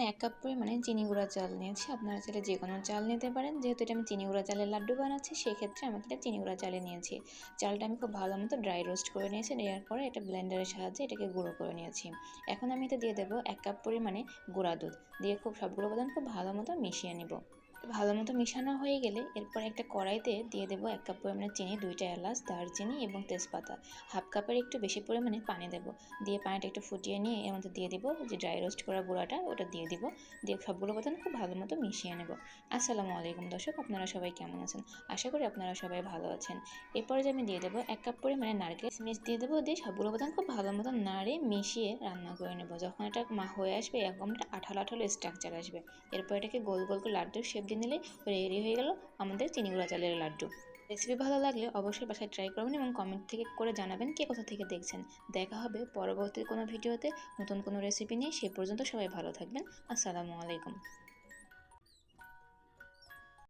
এখানে 1 কাপ পরিমাণে চিনি গুঁড়া চাল নিয়েছি। আপনারা চাইলে যে কোনো চাল নিতে পারেন। যেহেতু এটা আমি চিনি গুঁড়া চালের লাড্ডু বানাচ্ছি, সেক্ষেত্রে আমি এটা চিনি গুঁড়া চালই নিয়েছি। চালটা আমি খুব ভালো মতো ড্রাই রোস্ট করে নিয়েছি। নেওয়ার পরে এটা ব্লেন্ডারের সাহায্যে এটাকে গুঁড়ো করে নিয়েছি। এখন আমি এতে দিয়ে দেবো 1 কাপ পরিমাণে গুঁড়া দুধ। দিয়ে খুব সবগুলো উপাদান খুব ভালো মতো মিশিয়ে নেব। ভালো মতো মিশানো হয়ে গেলে এরপর একটা কড়াইতে দিয়ে দেবো 1 কাপ পরিমাণে চিনি, 2টা এলাচ, দারচিনি এবং তেজপাতা। হাফ কাপের একটু বেশি পরিমাণে পানি দেবো। দিয়ে পানিটা একটু ফুটিয়ে নিয়ে এর মধ্যে দিয়ে দিব যে ড্রাই রোস্ট করা গুঁড়াটা, ওটা দিয়ে দিব। দিয়ে সবগুলো উপাদান খুব ভালো মতো মিশিয়ে নেব। আসসালামু আলাইকুম দর্শক, আপনারা সবাই কেমন আছেন? আশা করি আপনারা সবাই ভালো আছেন। এরপরে যে আমি দিয়ে দেবো 1 কাপ পরিমাণে নারকেল কিশমিশ দিয়ে দেবো। দিয়ে সবগুলো উপাদান খুব ভালো মতো নাড়ে মিশিয়ে রান্না করে নেব। যখন এটা হয়ে আসবে এরকম একটা আঠালো আঠালো স্ট্রাকচার আসবে, এরপর এটাকে গোল গোল করে লাড্ডুর শেপ দিয়ে নিলে রেডি হয়ে গেল আমাদের চিনি গুঁড়া চালের লাড্ডু। রেসিপি ভালো লাগলে অবশ্যই বাসায় ট্রাই করবেন এবং কমেন্ট থেকে করে জানাবেন কে কোথা থেকে দেখছেন। দেখা হবে পরবর্তী কোনো ভিডিওতে নতুন কোনো রেসিপি নিয়ে। সে পর্যন্ত সবাই ভালো থাকবেন। আসসালামু আলাইকুম।